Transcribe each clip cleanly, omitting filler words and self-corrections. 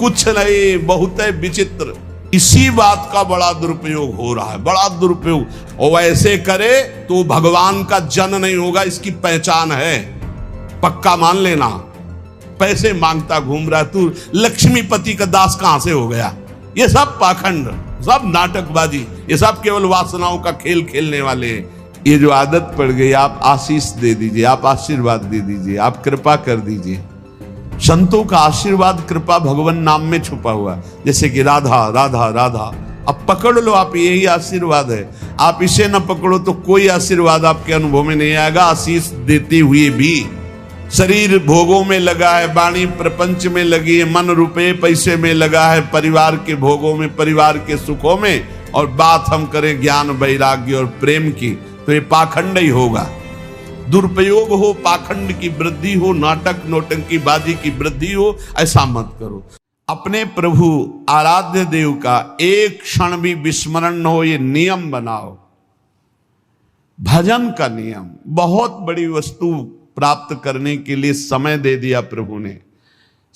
कुछ नहीं, बहुत है विचित्र। इसी बात का बड़ा दुरुपयोग हो रहा है, बड़ा दुरुपयोग। और वैसे करे तो भगवान का जन नहीं होगा, इसकी पहचान है, पक्का मान लेना। पैसे मांगता घूम रहा तू, लक्ष्मीपति का दास कहां से हो गया? ये सब पाखंड, सब नाटकबाजी, ये सब केवल वासनाओं का खेल खेलने वाले हैं। ये जो आदत पड़ गई, आप आशीष दे दीजिए, आप आशीर्वाद दे दीजिए, आप कृपा कर दीजिए। संतों का आशीर्वाद कृपा भगवान नाम में छुपा हुआ, जैसे कि राधा राधा राधा। अब पकड़ लो आप, यही आशीर्वाद है। आप इसे न पकड़ो तो कोई आशीर्वाद आपके अनुभव में नहीं आएगा। आशीष देते हुए भी शरीर भोगों में लगा है, वाणी प्रपंच में लगी है, मन रुपए पैसे में लगा है, परिवार के भोगों में, परिवार के सुखों में, और बात हम करें ज्ञान वैराग्य और प्रेम की, तो ये पाखंड ही होगा। दुरुपयोग हो, पाखंड की वृद्धि हो, नाटक नौटंकी बाजी की वृद्धि हो, ऐसा मत करो। अपने प्रभु आराध्य देव का एक क्षण भी विस्मरण न हो, ये नियम बनाओ। भजन का नियम, बहुत बड़ी वस्तु प्राप्त करने के लिए समय दे दिया प्रभु ने।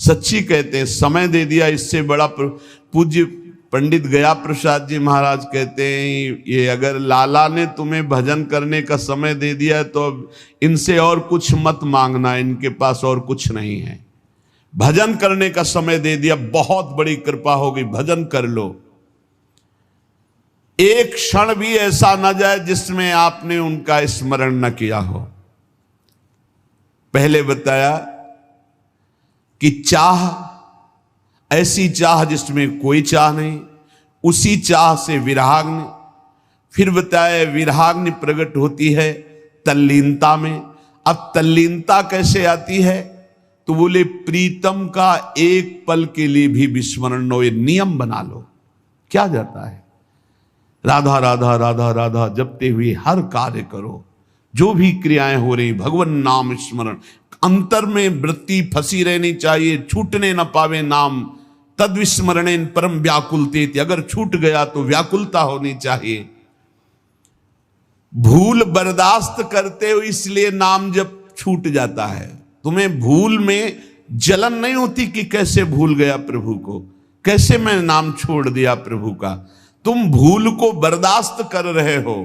सच्ची कहते हैं, समय दे दिया, इससे बड़ा। पूज्य पंडित गया प्रसाद जी महाराज कहते हैं, ये अगर लाला ने तुम्हें भजन करने का समय दे दिया तो इनसे और कुछ मत मांगना, इनके पास और कुछ नहीं है। भजन करने का समय दे दिया, बहुत बड़ी कृपा होगी, भजन कर लो। एक क्षण भी ऐसा न जाए जिसमें आपने उनका स्मरण न किया हो। पहले बताया कि चाह, ऐसी चाह जिसमें कोई चाह नहीं, उसी चाह से विराग्नि। फिर बताया विराग्नि प्रकट होती है तल्लीनता में। अब तल्लीनता कैसे आती है? तो बोले प्रीतम का एक पल के लिए भी विस्मरण न हो, ये नियम बना लो। क्या जाता है? राधा राधा राधा राधा जपते हुए हर कार्य करो, जो भी क्रियाएं हो रही, भगवान नाम स्मरण। अंतर में वृत्ति फंसी रहनी चाहिए, छूटने न पावे नाम। तद विस्मरणे परम व्याकुलते, अगर छूट गया तो व्याकुलता होनी चाहिए। भूल बर्दाश्त करते हो इसलिए नाम जब छूट जाता है। तुम्हें भूल में जलन नहीं होती कि कैसे भूल गया प्रभु को, कैसे मैं नाम छोड़ दिया प्रभु का। तुम भूल को बर्दाश्त कर रहे हो,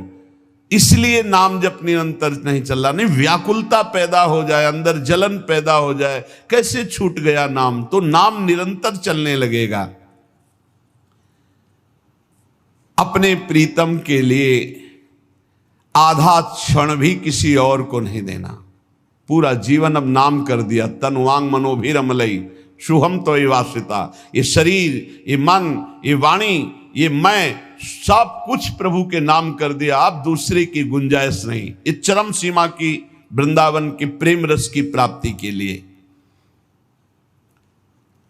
इसलिए नाम जप निरंतर नहीं चल रहा। नहीं, व्याकुलता पैदा हो जाए, अंदर जलन पैदा हो जाए, कैसे छूट गया नाम, तो नाम निरंतर चलने लगेगा। अपने प्रीतम के लिए आधा क्षण भी किसी और को नहीं देना। पूरा जीवन अब नाम कर दिया। तन वांग मनोभिरमलई शुभम तो वासिता। ये शरीर, ये मन, ये वाणी, ये मैं, सब कुछ प्रभु के नाम कर दिया। आप दूसरे की गुंजाइश नहीं। इस चरम सीमा की वृंदावन के प्रेम रस की प्राप्ति के लिए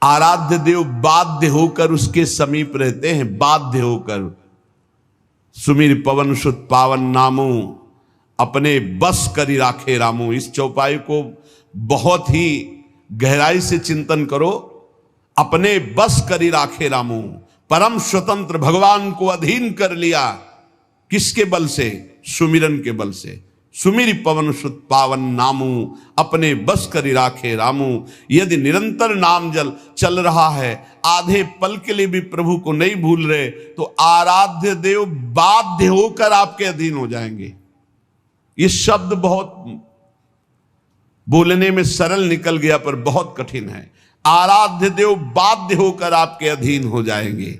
आराध्य देव बाध्य होकर उसके समीप रहते हैं, बाध्य होकर। सुमिर पवन सुत पावन नामो, अपने बस करी राखे रामो। इस चौपाई को बहुत ही गहराई से चिंतन करो। अपने बस करी राखे रामो, परम स्वतंत्र भगवान को अधीन कर लिया। किसके बल से? सुमिरन के बल से। सुमिर पवन सुत पावन नामू, अपने बस करी राखे रामू। यदि निरंतर नाम जल चल रहा है, आधे पल के लिए भी प्रभु को नहीं भूल रहे, तो आराध्य देव बाध्य होकर आपके अधीन हो जाएंगे। ये शब्द बहुत बोलने में सरल निकल गया पर बहुत कठिन है। आराध्य देव बाध्य होकर आपके अधीन हो जाएंगे।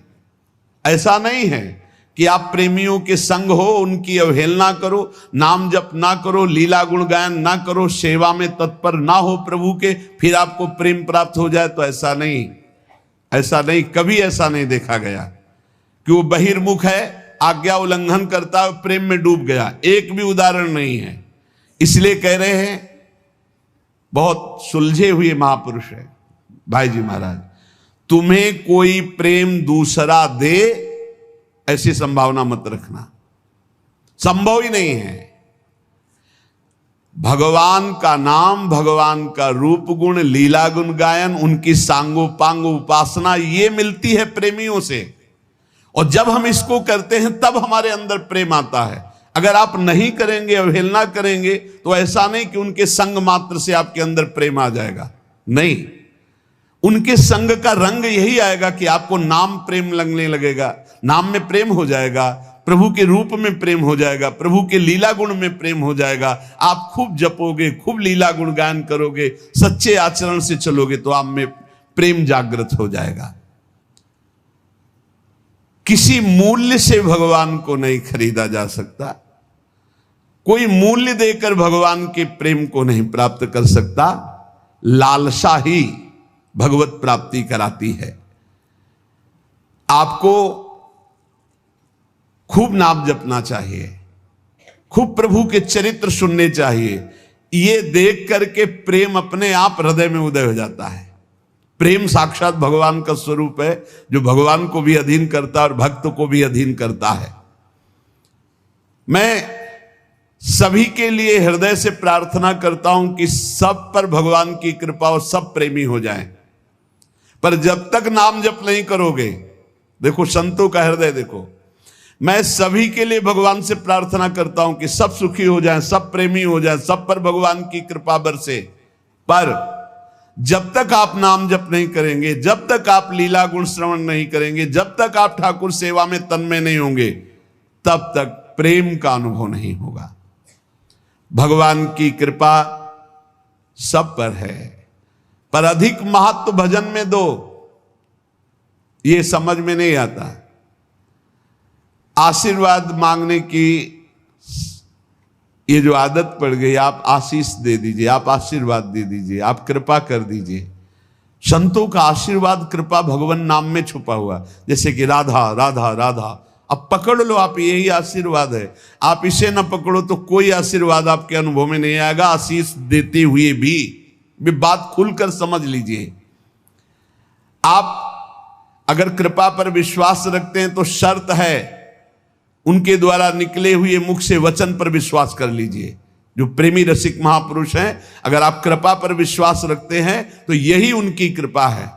ऐसा नहीं है कि आप प्रेमियों के संग हो, उनकी अवहेलना करो, नाम जप ना करो, लीला गुण गायन ना करो, सेवा में तत्पर ना हो प्रभु के, फिर आपको प्रेम प्राप्त हो जाए। तो ऐसा नहीं, ऐसा नहीं, कभी ऐसा नहीं देखा गया कि वो बहिर्मुख है, आज्ञा उल्लंघन करता है, प्रेम में डूब गया। एक भी उदाहरण नहीं है। इसलिए कह रहे हैं, बहुत सुलझे हुए महापुरुष है भाई जी महाराज, तुम्हें कोई प्रेम दूसरा दे ऐसी संभावना मत रखना, संभव ही नहीं है। भगवान का नाम, भगवान का रूप गुण, लीला गुण गायन, उनकी सांगोपांग उपासना, ये मिलती है प्रेमियों से। और जब हम इसको करते हैं तब हमारे अंदर प्रेम आता है। अगर आप नहीं करेंगे, अवहेलना करेंगे, तो ऐसा नहीं कि उनके संग मात्र से आपके अंदर प्रेम आ जाएगा। नहीं, उनके संग का रंग यही आएगा कि आपको नाम प्रेम लगने लगेगा, नाम में प्रेम हो जाएगा, प्रभु के रूप में प्रेम हो जाएगा, प्रभु के लीला गुण में प्रेम हो जाएगा। आप खूब जपोगे, खूब लीला गुण गायन करोगे, सच्चे आचरण से चलोगे तो आप में प्रेम जागृत हो जाएगा। किसी मूल्य से भगवान को नहीं खरीदा जा सकता, कोई मूल्य देकर भगवान के प्रेम को नहीं प्राप्त कर सकता। लालसा ही भगवत प्राप्ति कराती है। आपको खूब नाम जपना चाहिए, खूब प्रभु के चरित्र सुनने चाहिए। ये देख करके प्रेम अपने आप हृदय में उदय हो जाता है। प्रेम साक्षात भगवान का स्वरूप है, जो भगवान को भी अधीन करता है और भक्त को भी अधीन करता है। मैं सभी के लिए हृदय से प्रार्थना करता हूं कि सब पर भगवान की कृपा और सब प्रेमी हो जाएं। पर जब तक नाम जप नहीं करोगे, देखो संतों का हृदय देखो, मैं सभी के लिए भगवान से प्रार्थना करता हूं कि सब सुखी हो जाएं, सब प्रेमी हो जाएं, सब पर भगवान की कृपा बरसे। पर जब तक आप नाम जप नहीं करेंगे, जब तक आप लीला गुण श्रवण नहीं करेंगे, जब तक आप ठाकुर सेवा में तन्मय नहीं होंगे, तब तक प्रेम का अनुभव नहीं होगा। भगवान की कृपा सब पर है, पर अधिक महत्व भजन में दो, ये समझ में नहीं आता। आशीर्वाद मांगने की ये जो आदत पड़ गई, आप आशीष दे दीजिए, आप आशीर्वाद दे दीजिए, आप कृपा कर दीजिए। संतों का आशीर्वाद कृपा भगवान नाम में छुपा हुआ, जैसे कि राधा राधा राधा, अब पकड़ लो आप, यही आशीर्वाद है। आप इसे न पकड़ो तो कोई आशीर्वाद आपके अनुभव में नहीं आएगा। आशीष देते हुए भी बात खुलकर समझ लीजिए। आप अगर कृपा पर विश्वास रखते हैं तो शर्त है, उनके द्वारा निकले हुए मुख से वचन पर विश्वास कर लीजिए। जो प्रेमी रसिक महापुरुष हैं, अगर आप कृपा पर विश्वास रखते हैं तो यही उनकी कृपा है।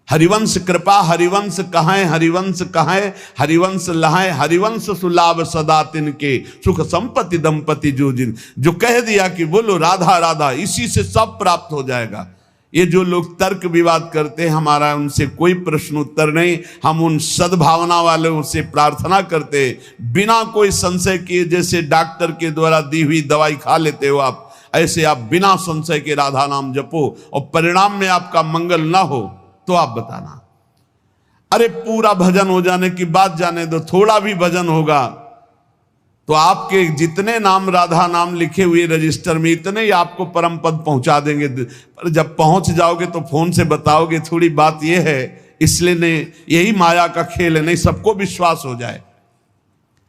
हरिवंश कृपा हरिवंश कहां, हरिवंश कहां, हरिवंश लहाए, हरिवंश सुलाभ सदा तिनके, सुख संपत्ति दंपति जो जिन। जो कह दिया कि बोलो राधा राधा, इसी से सब प्राप्त हो जाएगा। ये जो लोग तर्क विवाद करते हैं, हमारा उनसे कोई प्रश्न उत्तर नहीं। हम उन सद्भावना वालों से प्रार्थना करते, बिना कोई संशय किए, जैसे डॉक्टर के द्वारा दी हुई दवाई खा लेते हो आप, ऐसे आप बिना संशय के राधा नाम जपो और परिणाम में आपका मंगल ना हो तो आप बताना। अरे पूरा भजन हो जाने की बात जाने दो, थोड़ा भी भजन होगा तो आपके जितने नाम राधा नाम लिखे हुए रजिस्टर में, इतने ही आपको परम पद पहुंचा देंगे। पर जब पहुंच जाओगे तो फोन से बताओगे, थोड़ी बात यह है, इसलिए नहीं, यही माया का खेल है, नहीं सबको विश्वास हो जाए।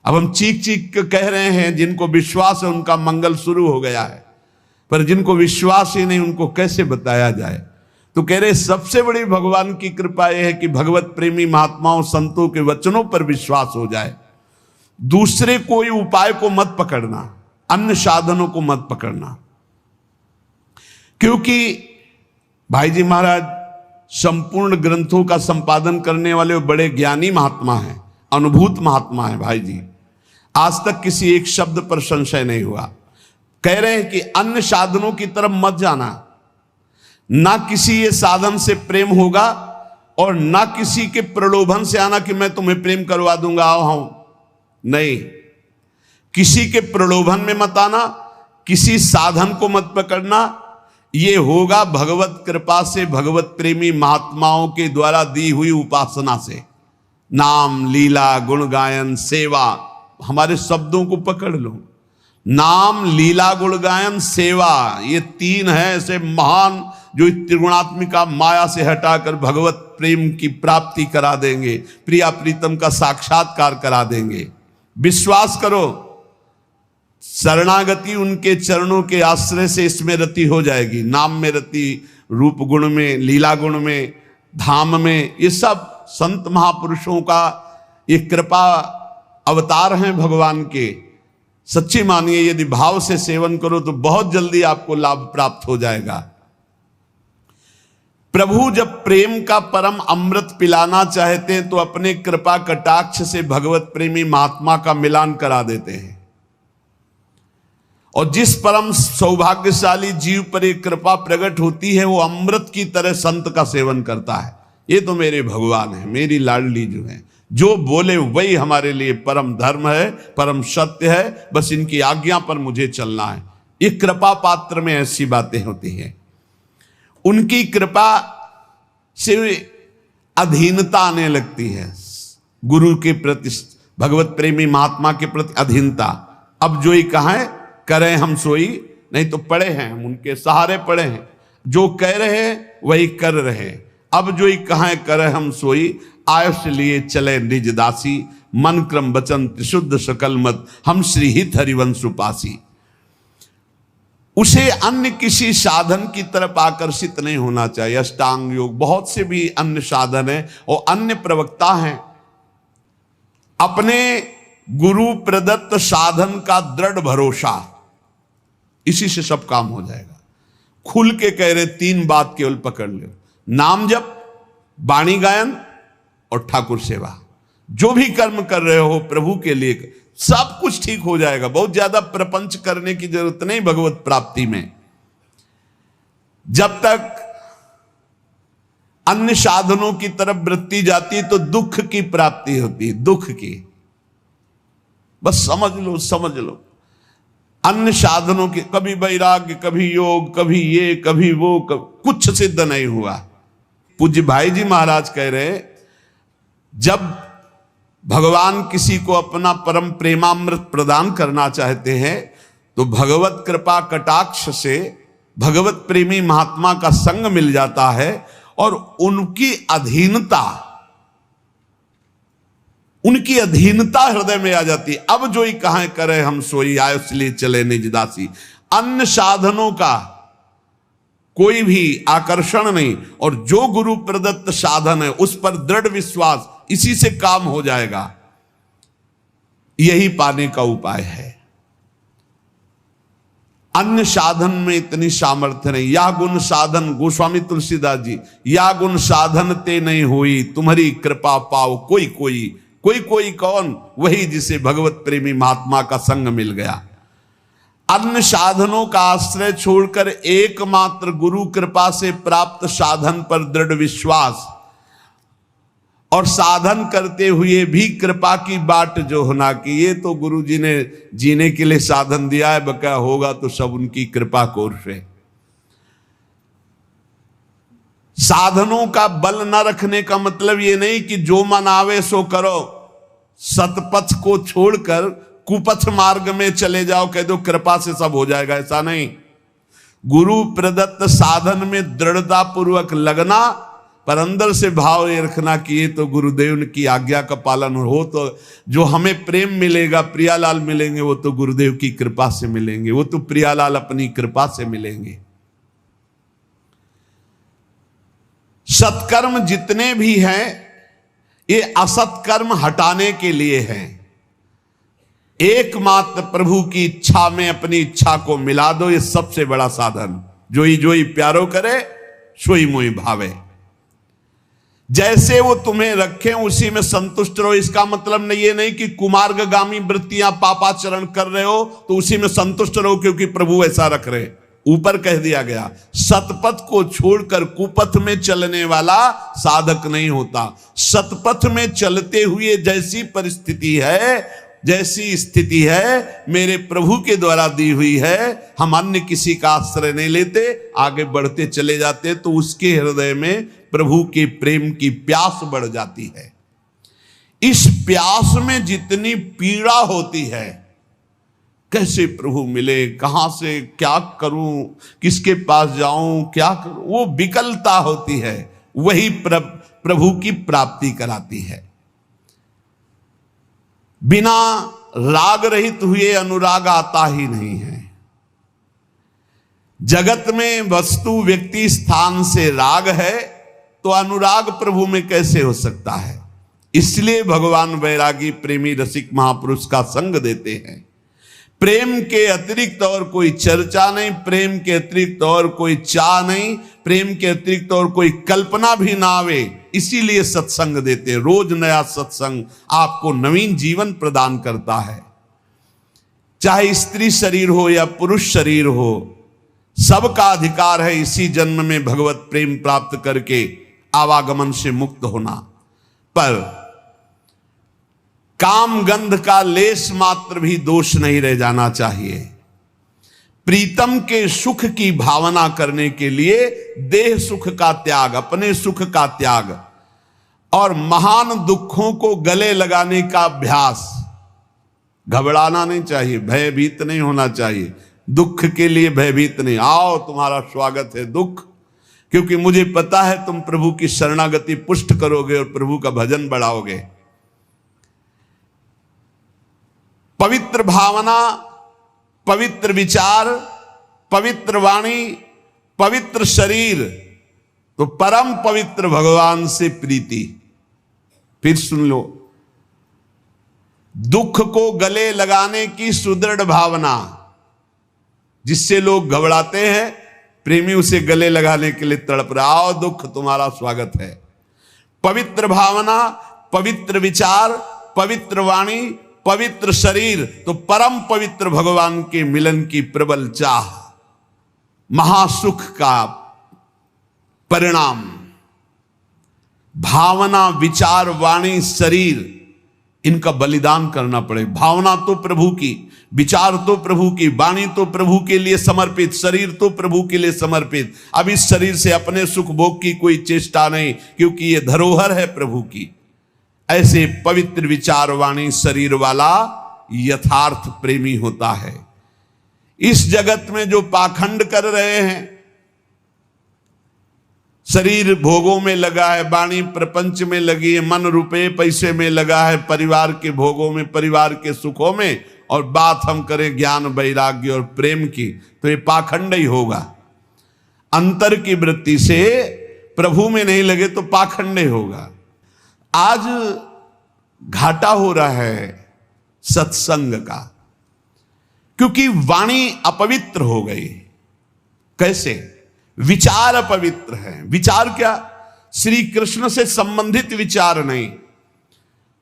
अब हम चीख चीख के कह रहे हैं, जिनको विश्वास है उनका मंगल शुरू हो गया है, पर जिनको विश्वास ही नहीं उनको कैसे बताया जाए। तो कह रहे सबसे बड़ी भगवान की कृपा यह है कि भगवत प्रेमी महात्माओं संतों के वचनों पर विश्वास हो जाए। दूसरे कोई उपाय को मत पकड़ना, अन्य साधनों को मत पकड़ना। क्योंकि भाई जी महाराज संपूर्ण ग्रंथों का संपादन करने वाले बड़े ज्ञानी महात्मा हैं, अनुभूत महात्मा हैं भाई जी। आज तक किसी एक शब्द पर संशय नहीं हुआ। कह रहे हैं कि अन्य साधनों की तरफ मत जाना, ना किसी ये साधन से प्रेम होगा और ना किसी के प्रलोभन से आना कि मैं तुम्हें प्रेम करवा दूंगा, आओ हम नहीं। किसी के प्रलोभन में मत आना, किसी साधन को मत पकड़ना। ये होगा भगवत कृपा से, भगवत प्रेमी महात्माओं के द्वारा दी हुई उपासना से। नाम लीला गुण गायन सेवा, हमारे शब्दों को पकड़ लो। नाम लीला गुण गायन सेवा, ये तीन है ऐसे महान जो त्रिगुणात्मिका माया से हटाकर भगवत प्रेम की प्राप्ति करा देंगे, प्रिया प्रीतम का साक्षात्कार करा देंगे। विश्वास करो, शरणागति उनके चरणों के आश्रय से इसमें रति हो जाएगी। नाम में रति, रूप गुण में, लीला गुण में, धाम में, ये सब संत महापुरुषों का ये कृपा अवतार हैं भगवान के। सच्ची मानिए, यदि भाव से सेवन करो तो बहुत जल्दी आपको लाभ प्राप्त हो जाएगा। प्रभु जब प्रेम का परम अमृत पिलाना चाहते हैं तो अपने कृपा कटाक्ष से भगवत प्रेमी महात्मा का मिलान करा देते हैं। और जिस परम सौभाग्यशाली जीव पर एक कृपा प्रकट होती है वो अमृत की तरह संत का सेवन करता है। ये तो मेरे भगवान है, मेरी लाडली जो है, जो बोले वही हमारे लिए परम धर्म है, परम सत्य है, बस इनकी आज्ञा पर मुझे चलना है। ये कृपा पात्र में ऐसी बातें होती हैं। उनकी कृपा से अधीनता आने लगती है, गुरु के प्रति, भगवत प्रेमी महात्मा के प्रति अधीनता। अब जो ही कहें करें हम सोई, नहीं तो पड़े हैं हम उनके सहारे पड़े हैं, जो कह रहे हैं वही कर रहे हैं। अब जो ही कहें करें हम सोई, आयुष लिए चले निज दासी, मन क्रम वचन त्रिशुद्ध सकल मत, हम श्री हित हरिवंश उपासी। उसे अन्य किसी साधन की तरफ आकर्षित नहीं होना चाहिए। अष्टांग योग, बहुत से भी अन्य साधन है और अन्य प्रवक्ता हैं। अपने गुरु प्रदत्त साधन का दृढ़ भरोसा, इसी से सब काम हो जाएगा। खुल के कह रहे 3 बात केवल पकड़ लो, नाम जप, वाणी गायन और ठाकुर सेवा। जो भी कर्म कर रहे हो प्रभु के लिए, सब कुछ ठीक हो जाएगा। बहुत ज्यादा प्रपंच करने की जरूरत नहीं भगवत प्राप्ति में। जब तक अन्य साधनों की तरफ वृत्ति जाती है तो दुख की प्राप्ति होती है, दुख की। बस समझ लो, समझ लो। अन्य साधनों के कभी वैराग्य, कभी योग, कभी ये, कभी वो, कुछ सिद्ध नहीं हुआ। पूज्य भाई जी महाराज कह रहे, जब भगवान किसी को अपना परम प्रेमामृत प्रदान करना चाहते हैं तो भगवत कृपा कटाक्ष से भगवत प्रेमी महात्मा का संग मिल जाता है और उनकी अधीनता हृदय में आ जाती है। अब जो ही कहें करे हम सोई, आयुष लिए चले निज दासी। अन्य साधनों का कोई भी आकर्षण नहीं, और जो गुरु प्रदत्त साधन है उस पर दृढ़ विश्वास, इसी से काम हो जाएगा। यही पाने का उपाय है। अन्य साधन में इतनी सामर्थ्य नहीं। या गुण साधन, गोस्वामी तुलसीदास जी, या गुण साधन ते नहीं हुई, तुम्हारी कृपा पाओ कोई कोई। कोई कोई कौन? वही जिसे भगवत प्रेमी महात्मा का संग मिल गया। अन्य साधनों का आश्रय छोड़कर एकमात्र गुरु कृपा से प्राप्त साधन पर दृढ़ विश्वास, और साधन करते हुए भी कृपा की बाट जो होना कि ये तो गुरु जी ने जीने के लिए साधन दिया है, बका होगा तो सब उनकी कृपा कोर से। साधनों का बल न रखने का मतलब ये नहीं कि जो मन आवे सो करो, सतपथ को छोड़कर कुपथ मार्ग में चले जाओ, कह दो कृपा से सब हो जाएगा, ऐसा नहीं। गुरु प्रदत्त साधन में दृढ़ता पूर्वक लगना, पर अंदर से भाव ये रखना कि ये तो गुरुदेव की आज्ञा का पालन हो, तो जो हमें प्रेम मिलेगा, प्रियालाल मिलेंगे, वो तो गुरुदेव की कृपा से मिलेंगे, वो तो प्रियालाल अपनी कृपा से मिलेंगे। सत्कर्म जितने भी हैं ये असत्कर्म हटाने के लिए हैं। एकमात्र प्रभु की इच्छा में अपनी इच्छा को मिला दो, ये सबसे बड़ा साधन। जोई जोई प्यारो करे, सोई मोई भावे। जैसे वो तुम्हें रखें उसी में संतुष्ट रहो। इसका मतलब ये नहीं कि कुमार्गगामी वृत्तियां पापाचरण कर रहे हो तो उसी में संतुष्ट रहो क्योंकि प्रभु ऐसा रख रहे। ऊपर कह दिया गया, सतपथ को छोड़कर कुपथ में चलने वाला साधक नहीं होता। सतपथ में चलते हुए जैसी परिस्थिति है, जैसी स्थिति है, मेरे प्रभु के द्वारा दी हुई है, हम अन्य किसी का आश्रय नहीं लेते, आगे बढ़ते चले जाते, तो उसके हृदय में प्रभु के प्रेम की प्यास बढ़ जाती है। इस प्यास में जितनी पीड़ा होती है, कैसे प्रभु मिले, कहां से क्या करूं, किसके पास जाऊं, क्या करूं, वो विकलता होती है, वही प्रभु की प्राप्ति कराती है। बिना राग रहित हुए अनुराग आता ही नहीं है। जगत में वस्तु, व्यक्ति, स्थान से राग है तो अनुराग प्रभु में कैसे हो सकता है। इसलिए भगवान वैरागी प्रेमी रसिक महापुरुष का संग देते हैं। प्रेम के अतिरिक्त और कोई चर्चा नहीं, प्रेम के अतिरिक्त और कोई चाह नहीं, प्रेम के अतिरिक्त और कोई कल्पना भी ना आवे, इसीलिए सत्संग देते। रोज नया सत्संग आपको नवीन जीवन प्रदान करता है। चाहे स्त्री शरीर हो या पुरुष शरीर हो, सबका अधिकार है इसी जन्म में भगवत प्रेम प्राप्त करके आवागमन से मुक्त होना। पर काम गंध का लेश मात्र भी दोष नहीं रह जाना चाहिए। प्रीतम के सुख की भावना करने के लिए देह सुख का त्याग, अपने सुख का त्याग और महान दुखों को गले लगाने का अभ्यास। घबराना नहीं चाहिए, भयभीत नहीं होना चाहिए, दुख के लिए भयभीत नहीं। आओ, तुम्हारा स्वागत है दुख, क्योंकि मुझे पता है तुम प्रभु की शरणागति पुष्ट करोगे और प्रभु का भजन बढ़ाओगे। पवित्र भावना, पवित्र विचार, पवित्र वाणी, पवित्र शरीर, तो परम पवित्र भगवान से प्रीति। फिर सुन लो, दुख को गले लगाने की सुदृढ़ भावना, जिससे लोग घबराते हैं, प्रेमी उसे गले लगाने के लिए तड़प रहा। आओ दुख, तुम्हारा स्वागत है। पवित्र भावना, पवित्र विचार, पवित्र वाणी, पवित्र शरीर, तो परम पवित्र भगवान के मिलन की प्रबल चाह, महासुख का परिणाम। भावना, विचार, वाणी, शरीर, इनका बलिदान करना पड़े। भावना तो प्रभु की, विचार तो प्रभु की, वाणी तो प्रभु के लिए समर्पित, शरीर तो प्रभु के लिए समर्पित। अब इस शरीर से अपने सुख भोग की कोई चेष्टा नहीं, क्योंकि ये धरोहर है प्रभु की। ऐसे पवित्र विचार, वाणी, शरीर वाला यथार्थ प्रेमी होता है। इस जगत में जो पाखंड कर रहे हैं, शरीर भोगों में लगा है, वाणी प्रपंच में लगी है, मन रुपए पैसे में लगा है, परिवार के भोगों में, परिवार के सुखों में, और बात हम करें ज्ञान, वैराग्य और प्रेम की, तो ये पाखंड ही होगा। अंतर की वृत्ति से प्रभु में नहीं लगे तो पाखंड ही होगा। आज घाटा हो रहा है सत्संग का, क्योंकि वाणी अपवित्र हो गई। कैसे? विचार अपवित्र है। विचार क्या? श्री कृष्ण से संबंधित विचार नहीं,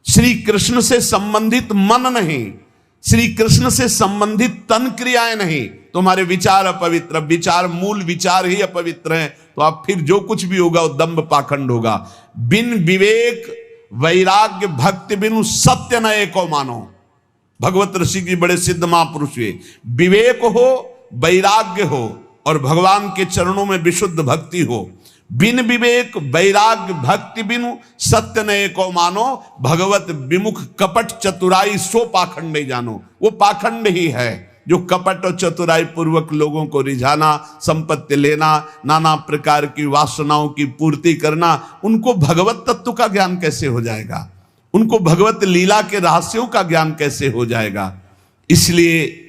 श्री कृष्ण से संबंधित मन नहीं, श्री कृष्ण से संबंधित तन क्रियाएं नहीं। तुम्हारे विचार अपवित्र, विचार, मूल विचार ही अपवित्र हैं, तो आप फिर जो कुछ भी होगा वो दंभ पाखंड होगा। बिन विवेक वैराग्य भक्ति बिनु सत्य न एको मानो। भगवत ऋषि की बड़े सिद्ध महापुरुष हुए। विवेक हो, वैराग्य हो और भगवान के चरणों में विशुद्ध भक्ति हो। बिन विवेक वैराग्य भक्ति बिनु सत्य न एको मानो, भगवत विमुख कपट चतुराई सो पाखंड नहीं जानो। वो पाखंड ही है जो कपट और चतुराई पूर्वक लोगों को रिझाना, संपत्ति लेना, नाना प्रकार की वासनाओं की पूर्ति करना। उनको भगवत तत्व का ज्ञान कैसे हो जाएगा? उनको भगवत लीला के रहस्यों का ज्ञान कैसे हो जाएगा? इसलिए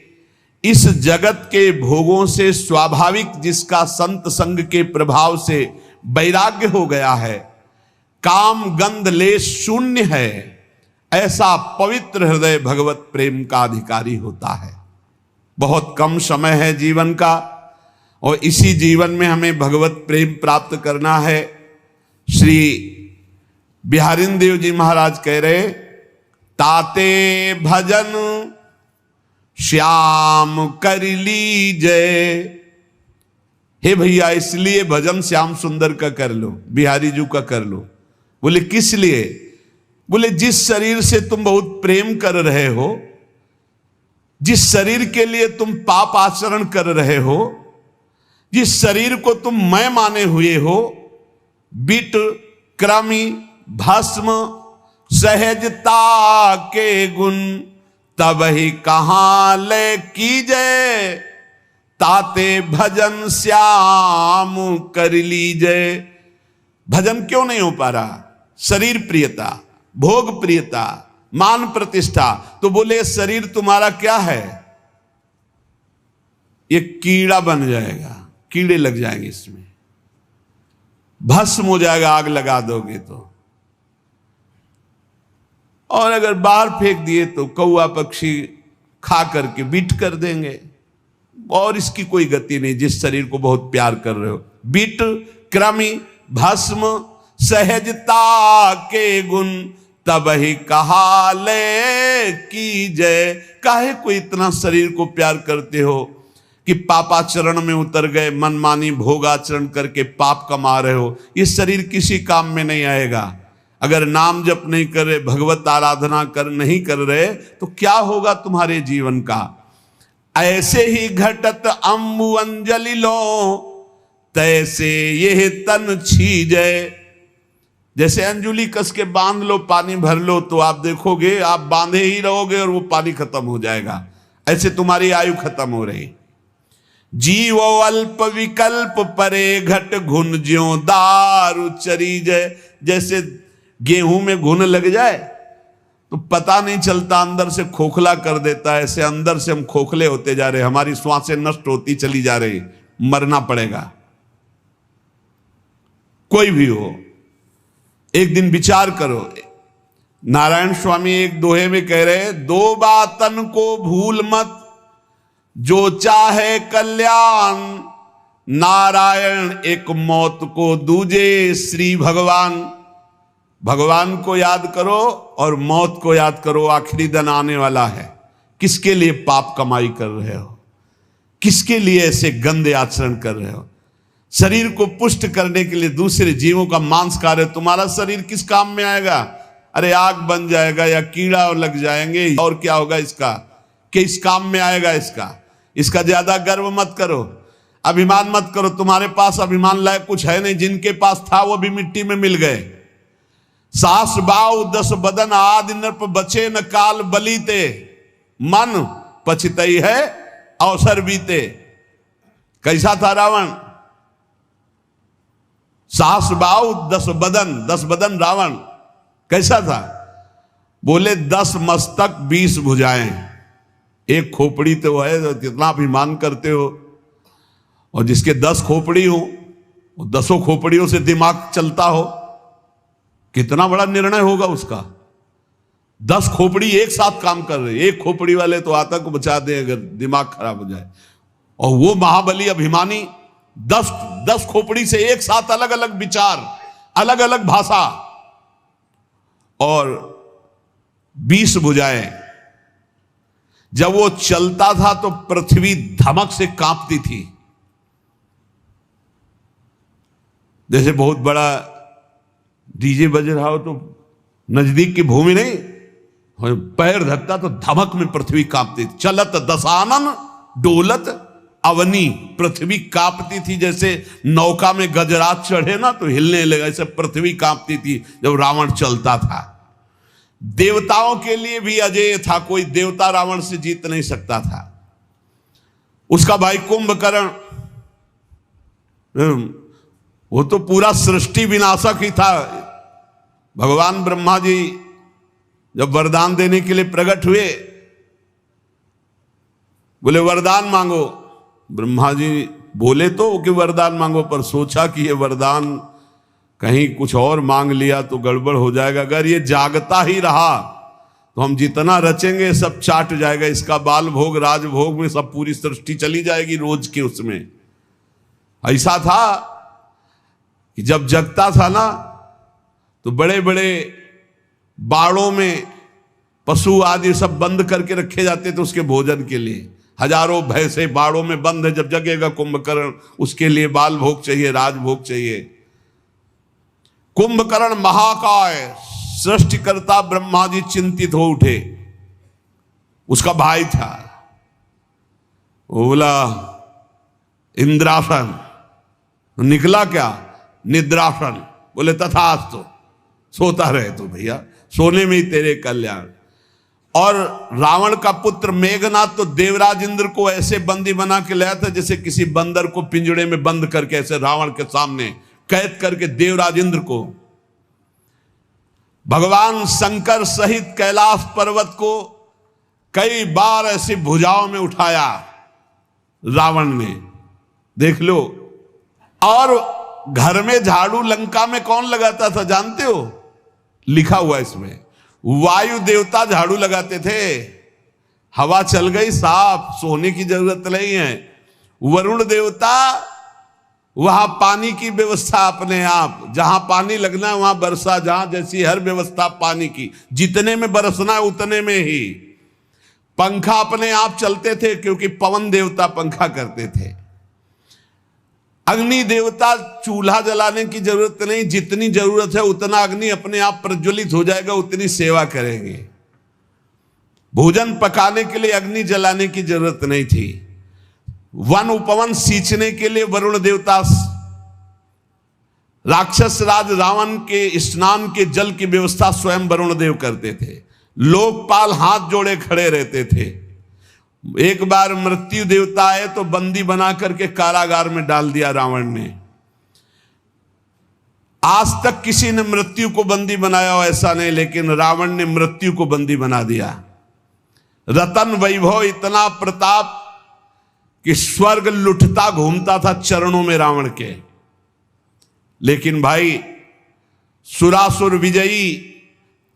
इस जगत के भोगों से स्वाभाविक जिसका संत संग के प्रभाव से वैराग्य हो गया है, काम गंध लेश शून्य है, ऐसा पवित्र हृदय भगवत प्रेम का अधिकारी होता है। बहुत कम समय है जीवन का, और इसी जीवन में हमें भगवत प्रेम प्राप्त करना है। श्री बिहारिन देव जी महाराज कह रहे, ताते भजन श्याम कर लीजय। हे भैया, इसलिए भजन श्याम सुंदर का कर लो, बिहारी जी का कर लो। बोले किस लिए? बोले जिस शरीर से तुम बहुत प्रेम कर रहे हो, जिस शरीर के लिए तुम पाप आचरण कर रहे हो, जिस शरीर को तुम मैं माने हुए हो, बिट क्रमी भस्म सहजता के गुण तब ही कहां ले कीजय। ताते भजन श्याम कर लीजय। भजन क्यों नहीं हो पा रहा? शरीर प्रियता, भोग प्रियता, मान प्रतिष्ठा। तो बोले शरीर तुम्हारा क्या है? ये कीड़ा बन जाएगा, कीड़े लग जाएंगे इसमें, भस्म हो जाएगा आग लगा दोगे तो। और अगर बाहर फेंक दिए तो कौआ पक्षी खा करके बीट कर देंगे, और इसकी कोई गति नहीं जिस शरीर को बहुत प्यार कर रहे हो। बीट क्रमी भस्म सहजता के गुण तब ही कहा ले की जय। काहे को इतना शरीर को प्यार करते हो कि पापाचरण में उतर गए, मनमानी भोगाचरण करके पाप कमा रहे हो। ये शरीर किसी काम में नहीं आएगा। अगर नाम जप नहीं कर रहे, भगवत आराधना नहीं कर रहे तो क्या होगा तुम्हारे जीवन का। ऐसे ही घटत अम्बु अंजलि लो, तैसे यह तन छीजे। जैसे अंजुली कस के बांध लो, पानी भर लो, तो आप देखोगे आप बांधे ही रहोगे और वो पानी खत्म हो जाएगा। ऐसे तुम्हारी आयु खत्म हो रही। जीवो अल्प विकल्प परे, घट घुन ज्यों दारु चरी जय। जैसे गेहूं में घुन लग जाए तो पता नहीं चलता, अंदर से खोखला कर देता है। ऐसे अंदर से हम खोखले होते जा रहे, हमारी श्वासें नष्ट होती चली जा रही, मरना पड़ेगा। कोई भी हो, एक दिन विचार करो। नारायण स्वामी एक दोहे में कह रहे, दो बातन को भूल मत, जो चाहे कल्याण। नारायण एक मौत को दूजे श्री भगवान। भगवान को याद करो और मौत को याद करो, आखिरी दिन आने वाला है। किसके लिए पाप कमाई कर रहे हो, किसके लिए ऐसे गंदे आचरण कर रहे हो। शरीर को पुष्ट करने के लिए दूसरे जीवों का मांस खा रहे हो, तुम्हारा शरीर किस काम में आएगा। अरे आग बन जाएगा या कीड़ा लग जाएंगे, और क्या होगा इसका, कि इस काम में आएगा इसका ज्यादा गर्व मत करो, अभिमान मत करो। तुम्हारे पास अभिमान लायक कुछ है नहीं, जिनके पास था वो भी मिट्टी में मिल गए। सास बाऊ 10 बदन आदि नृप बचे न काल बलीते, मन पछतई है अवसर बीते। कैसा था रावण, सास बाऊ 10 बदन रावण कैसा था। बोले 10 मस्तक 20 भुजाएं, एक खोपड़ी तो है, तो कितना अभिमान करते हो। और जिसके 10 खोपड़ी हो, 10 खोपड़ियों से दिमाग चलता हो, कितना बड़ा निर्णय होगा उसका। 10 खोपड़ी एक साथ काम कर रहे, एक खोपड़ी वाले तो आतंक बचा दे अगर दिमाग खराब हो जाए। और वो महाबली अभिमानी 10 खोपड़ी से एक साथ अलग अलग विचार, अलग अलग भाषा और 20 भुजाएं। जब वो चलता था तो पृथ्वी धमक से कांपती थी। जैसे बहुत बड़ा डीजे बज रहा हो तो नजदीक की भूमि नहीं, पैर धकता तो धमक में पृथ्वी कांपती थी। चलत दशानन डोलत अवनी, पृथ्वी कांपती थी। जैसे नौका में गजरात चढ़े ना तो हिलने लगा, ऐसे पृथ्वी कांपती थी जब रावण चलता था। देवताओं के लिए भी अजेय था, कोई देवता रावण से जीत नहीं सकता था। उसका भाई कुंभकर्ण, वो तो पूरा सृष्टि विनाशक ही था। भगवान ब्रह्मा जी जब वरदान देने के लिए प्रकट हुए, बोले वरदान मांगो। ब्रह्मा जी बोले तो कि वरदान मांगो, पर सोचा कि ये वरदान कहीं कुछ और मांग लिया तो गड़बड़ हो जाएगा। अगर ये जागता ही रहा तो हम जितना रचेंगे सब चाट जाएगा। इसका बाल भोग राजभोग में सब पूरी सृष्टि चली जाएगी रोज के उसमें। ऐसा था कि जब जगता था ना तो बड़े बड़े बाड़ों में पशु आदि सब बंद करके रखे जाते थे उसके भोजन के लिए। हजारों भैंसे बाड़ों में बंद है, जब जगेगा कुंभकर्ण उसके लिए बाल भोग चाहिए, राजभोग चाहिए। कुंभकर्ण महाकाय सृष्टिकर्ता ब्रह्मा जी चिंतित हो उठे। उसका भाई था, वो बोला इंद्रासन, निकला क्या निद्रासन। बोले तथास्तु, सोता रहे तो भैया, सोने में ही तेरे कल्याण। और रावण का पुत्र मेघनाथ तो देवराज इंद्र को ऐसे बंदी बना के लाया था जैसे किसी बंदर को पिंजड़े में बंद करके, ऐसे रावण के सामने कैद करके देवराज इंद्र को। भगवान शंकर सहित कैलाश पर्वत को कई बार ऐसी भुजाओं में उठाया रावण ने, देख लो। और घर में झाड़ू लंका में कौन लगाता था जानते हो? लिखा हुआ इसमें, वायु देवता झाड़ू लगाते थे। हवा चल गई साफ, सोने की जरूरत नहीं है। वरुण देवता वहां पानी की व्यवस्था अपने आप, जहां पानी लगना है वहां बरसा, जहां जैसी हर व्यवस्था पानी की, जितने में बरसना है उतने में ही। पंखा अपने आप चलते थे क्योंकि पवन देवता पंखा करते थे। अग्नि देवता चूल्हा जलाने की जरूरत नहीं, जितनी जरूरत है उतना अग्नि अपने आप प्रज्वलित हो जाएगा, उतनी सेवा करेंगे। भोजन पकाने के लिए अग्नि जलाने की जरूरत नहीं थी। वन उपवन सींचने के लिए वरुण देवता, राक्षस राज रावण के स्नान के जल की व्यवस्था स्वयं वरुण देव करते थे। लोकपाल हाथ जोड़े खड़े रहते थे। एक बार मृत्यु देवता आए तो बंदी बना करके कारागार में डाल दिया रावण ने। आज तक किसी ने मृत्यु को बंदी बनाया हो ऐसा नहीं, लेकिन रावण ने मृत्यु को बंदी बना दिया। रतन वैभव, इतना प्रताप कि स्वर्ग लुटता घूमता था चरणों में रावण के। लेकिन भाई सुरासुर विजयी,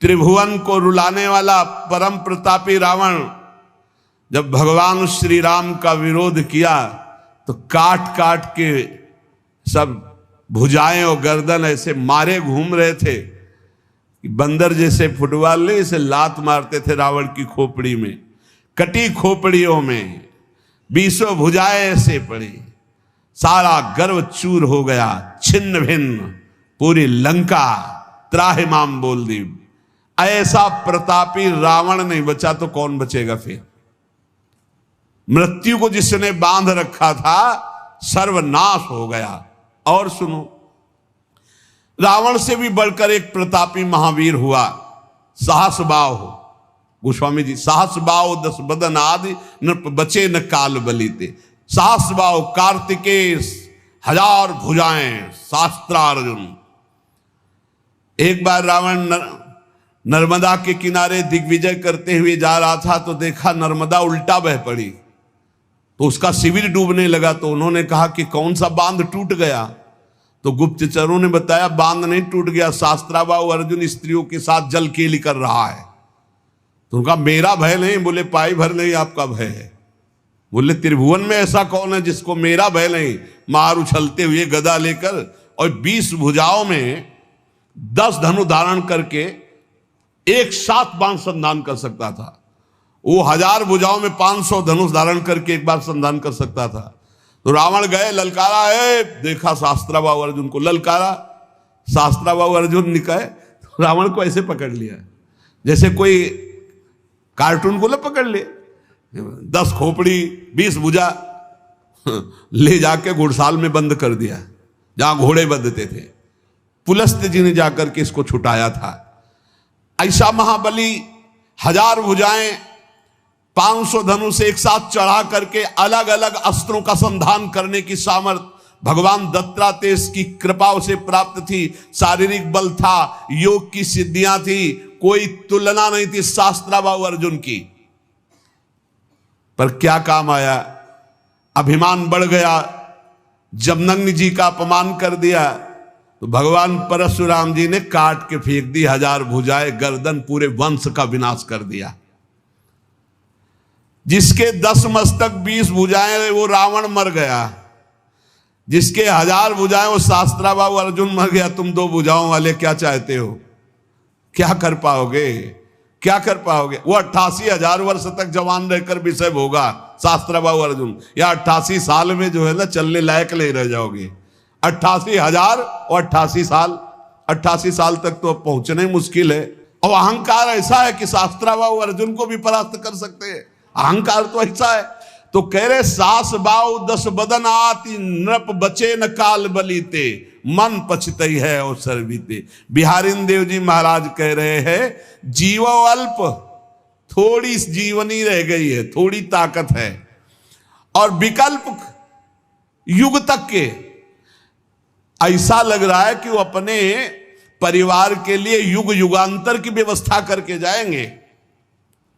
त्रिभुवन को रुलाने वाला परम प्रतापी रावण जब भगवान श्री राम का विरोध किया तो काट काट के सब भुजाएं और गर्दन ऐसे मारे घूम रहे थे। बंदर जैसे फुटबॉल ने इसे लात मारते थे रावण की खोपड़ी में, कटी खोपड़ियों में 20 भुजाएं ऐसे पड़ी। सारा गर्व चूर हो गया, छिन्न भिन्न, पूरी लंका त्राहिमाम बोल दी। ऐसा प्रतापी रावण नहीं बचा तो कौन बचेगा फिर? मृत्यु को जिसने बांध रखा था सर्वनाश हो गया। और सुनो, रावण से भी बढ़कर एक प्रतापी महावीर हुआ, सहस्रबाहु गोस्वामी जी। सहस्रबाहु 10 बदन आदि नृप बचे न काल बलीते। सहस्रबाहु कार्तिकेय, 1000 भुजाएं शास्त्रार्जुन। एक बार रावण नर्मदा के किनारे दिग्विजय करते हुए जा रहा था तो देखा नर्मदा उल्टा बह पड़ी, तो उसका शिविर डूबने लगा। तो उन्होंने कहा कि कौन सा बांध टूट गया? तो गुप्तचरों ने बताया बांध नहीं टूट गया, शास्त्राबाहु अर्जुन स्त्रियों के साथ जल खेल कर रहा है। तो उनका मेरा भय नहीं, बोले पाई भर नहीं आपका भय है। बोले त्रिभुवन में ऐसा कौन है जिसको मेरा भय नहीं? मार उछलते हुए गदा लेकर और 20 भुजाओं में 10 धनु धारण करके एक साथ बाण संधान कर सकता था। वो 1000 भुजाओं में 500 धनुष धारण करके एक बार संधान कर सकता था। तो रावण गए, ललकारा है, देखा शास्त्राबाहु अर्जुन को, ललकारा, शास्त्राबाहु अर्जुन निकाय, तो रावण को ऐसे पकड़ लिया जैसे कोई कार्टून को पकड़ ले। 10 खोपड़ी 20 भुजा ले जाके घुड़साल में बंद कर दिया, जहां घोड़े बंधते थे। पुलस्त्य जी ने जाकर के इसको छुटाया था। ऐसा महाबली 1000 भुजाएं 500 धनुष एक साथ चढ़ा करके अलग अलग अस्त्रों का संधान करने की सामर्थ्य भगवान दत्तात्रेय की कृपा से प्राप्त थी। शारीरिक बल था, योग की सिद्धियां थी, कोई तुलना नहीं थी शास्त्राबाहु अर्जुन की। पर क्या काम आया? अभिमान बढ़ गया, जमदग्नि जी का अपमान कर दिया तो भगवान परशुराम जी ने काट के फेंक दी 1000 भुजाएं, गर्दन, पूरे वंश का विनाश कर दिया। जिसके 10 मस्तक 20 भुजाएं वो रावण मर गया, जिसके 1000 भुजाएं वो शास्त्राबाहु अर्जुन मर गया। तुम 2 भुजाओं वाले क्या चाहते हो? क्या कर पाओगे? क्या कर पाओगे? वो 88,000 वर्ष तक जवान रहकर विषय होगा शास्त्राबाहु अर्जुन, या 88 साल में जो है ना चलने लायक नहीं रह जाओगे। 88,000 और 88 साल, 88 साल तक तो पहुंचना ही मुश्किल है। और अहंकार ऐसा है कि शास्त्राबाहु अर्जुन को भी परास्त कर सकते हैं। अहंकार तो ऐसा है। तो कह रहे सास बाऊ 10 बदन आती नृप बचे न काल बलीते, मन पछतई है और सर्विते। बिहारी देव जी महाराज कह रहे हैं जीवो अल्प, थोड़ी जीवनी रह गई है, थोड़ी ताकत है, और विकल्प युग तक के। ऐसा लग रहा है कि वो अपने परिवार के लिए युग युगांतर की व्यवस्था करके जाएंगे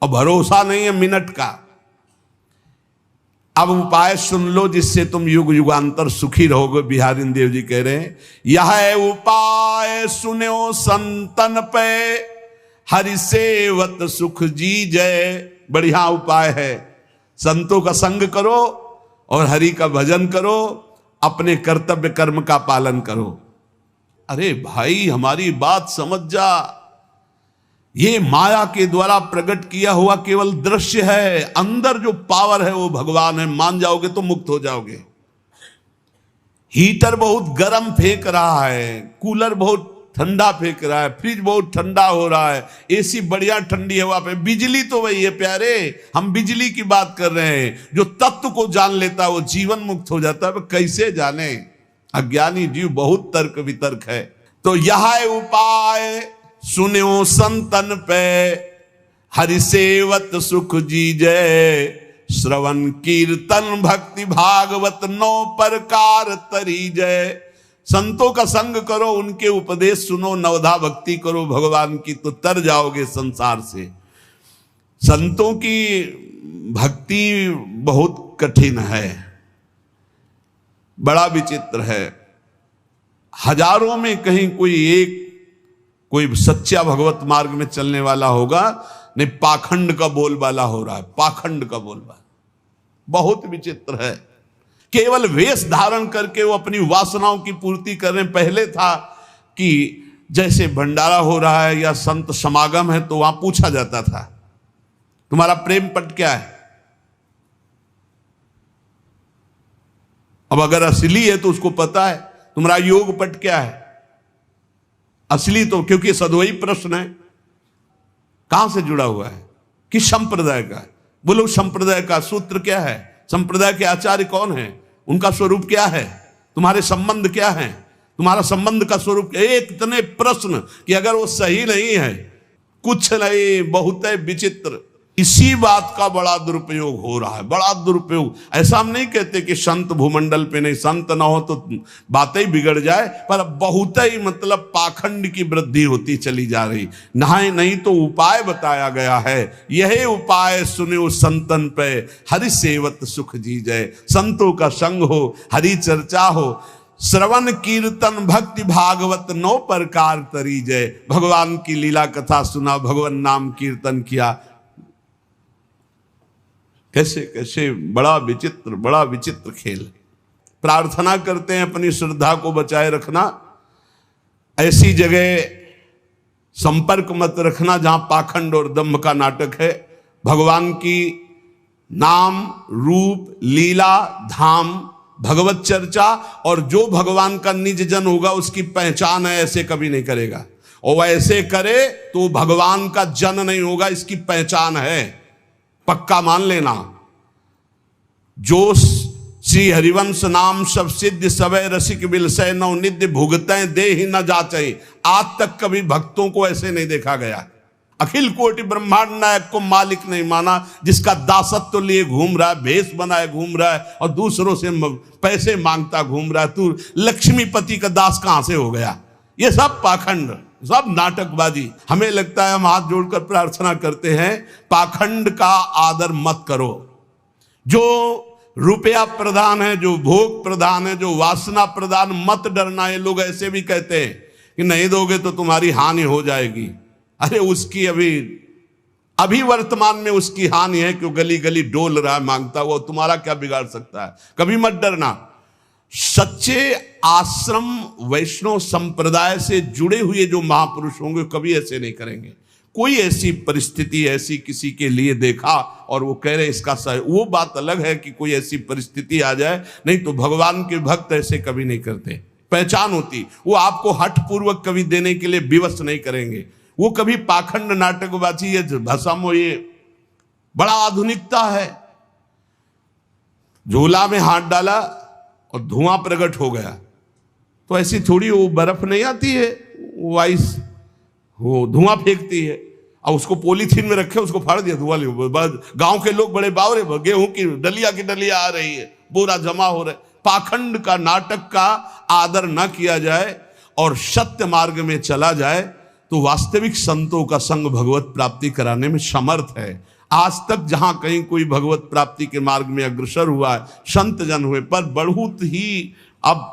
और भरोसा नहीं है मिनट का। अब उपाय सुन लो जिससे तुम युग युगांतर सुखी रहोगे। बिहारी देव जी कह रहे हैं यह है उपाय सुनो संतन पे, हरि सेवत सुख जी जय। बढ़िया उपाय है, संतों का संग करो और हरि का भजन करो अपने कर्तव्य कर्म का पालन करो। अरे भाई हमारी बात समझ जा, ये माया के द्वारा प्रकट किया हुआ केवल दृश्य है, अंदर जो पावर है वो भगवान है। मान जाओगे तो मुक्त हो जाओगे। हीटर बहुत गर्म फेंक रहा है, कूलर बहुत ठंडा फेंक रहा है, फ्रिज बहुत ठंडा हो रहा है, एसी बढ़िया ठंडी हवा पे, बिजली तो वही है प्यारे। हम बिजली की बात कर रहे हैं। जो तत्व को जान लेता है वो जीवन मुक्त हो जाता है। कैसे जाने? अज्ञानी जीव बहुत तर्क वितर्क है। तो यह उपाय सुनो संतन पे, हरि सेवत सुख जीजय। श्रवण कीर्तन भक्ति भागवत 9 प्रकार तरी जय। संतों का संग करो, उनके उपदेश सुनो, नवधा भक्ति करो भगवान की, तो तर जाओगे संसार से। संतों की भक्ति बहुत कठिन है, बड़ा विचित्र है। हजारों में कहीं कोई सच्चा भगवत मार्ग में चलने वाला होगा, नहीं पाखंड का बोलबाला हो रहा है, पाखंड का बोलबाला। बहुत विचित्र है। केवल वेश धारण करके वो अपनी वासनाओं की पूर्ति कर रहे हैं। पहले था कि जैसे भंडारा हो रहा है या संत समागम है तो वहां पूछा जाता था तुम्हारा प्रेम पट क्या है। अब अगर असली है तो उसको पता है तुम्हारा योग पट क्या है। असली तो क्योंकि सद्वई प्रश्न है, कहां से जुड़ा हुआ है, किस संप्रदाय का है। बोलो संप्रदाय का सूत्र क्या है, संप्रदाय के आचार्य कौन है, उनका स्वरूप क्या है, तुम्हारे संबंध क्या है, तुम्हारा संबंध का स्वरूप। एक इतने प्रश्न कि अगर वो सही नहीं है कुछ नहीं, बहुत है विचित्र। इसी बात का बड़ा दुरुपयोग हो रहा है, बड़ा दुरुपयोग। ऐसा हम नहीं कहते कि संत भूमंडल पे नहीं, संत ना हो तो बातें ही बिगड़ जाए, पर बहुत ही मतलब पाखंड की वृद्धि होती चली जा रही। नहाए नहीं तो उपाय बताया गया है, यही उपाय सुनो संतन पे, हरि सेवत सुख जीजय। संतों का संग हो, हरि चर्चा हो, श्रवण कीर्तन भक्ति भागवत 9 प्रकार तरी जय। भगवान की लीला कथा सुना, भगवान नाम कीर्तन किया। कैसे कैसे बड़ा विचित्र खेल। प्रार्थना करते हैं अपनी श्रद्धा को बचाए रखना, ऐसी जगह संपर्क मत रखना जहां पाखंड और दंभ का नाटक है। भगवान की नाम रूप लीला धाम भगवत चर्चा, और जो भगवान का निज जन होगा उसकी पहचान है, ऐसे कभी नहीं करेगा। और वह ऐसे करे तो भगवान का जन नहीं होगा, इसकी पहचान है, पक्का मान लेना। जो श्री हरिवंश नाम सब सिद्ध सवै रसिक बिलसै नौ निध्य भुगतै दे ही न जाचै। आज तक कभी भक्तों को ऐसे नहीं देखा गया। अखिल कोटि ब्रह्मांड नायक को मालिक नहीं माना, जिसका दासत्व लिए घूम रहा है, भेष बनाए घूम रहा है और दूसरों से पैसे मांगता घूम रहा है। तू लक्ष्मीपति का दास कहां से हो गया? ये सब पाखंड, सब नाटकबाजी। हमें लगता है हम हाथ जोड़कर प्रार्थना करते हैं, पाखंड का आदर मत करो। जो रुपया प्रधान है, जो भोग प्रधान है, जो वासना प्रधान, मत डरना। ये लोग ऐसे भी कहते हैं कि नहीं दोगे तो तुम्हारी हानि हो जाएगी। अरे उसकी अभी वर्तमान में उसकी हानि है कि गली गली डोल रहा है मांगता हुआ, तुम्हारा क्या बिगाड़ सकता है? कभी मत डरना। सच्चे आश्रम वैष्णव संप्रदाय से जुड़े हुए जो महापुरुष होंगे कभी ऐसे नहीं करेंगे। कोई ऐसी परिस्थिति ऐसी किसी के लिए देखा और वो कह रहे इसका सही, वो बात अलग है कि कोई ऐसी परिस्थिति आ जाए, नहीं तो भगवान के भक्त ऐसे कभी नहीं करते। पहचान होती, वो आपको हठ पूर्वक कभी देने के लिए विवश नहीं करेंगे। वो कभी पाखंड नाटकबाजी, ये भाषा में ये बड़ा आधुनिकता है। झोला में हाथ डाला और धुआं प्रकट हो गया, तो ऐसी थोड़ी वो बर्फ नहीं आती है, वो आइस, वो धुआं फेंकती है। और उसको पॉलीथीन में रखे, उसको फाड़ दिया, धुआं ले। गांव के लोग बड़े बावरे, गेहूं की डलिया की डलिया आ रही है, बोरा जमा हो रहा है। पाखंड का नाटक का आदर न किया जाए और सत्य मार्ग में चला जाए तो वास्तविक संतों का संग भगवत प्राप्ति कराने में समर्थ है। आज तक जहां कहीं कोई भगवत प्राप्ति के मार्ग में अग्रसर हुआ है, संत जन हुए, पर बहुत ही अब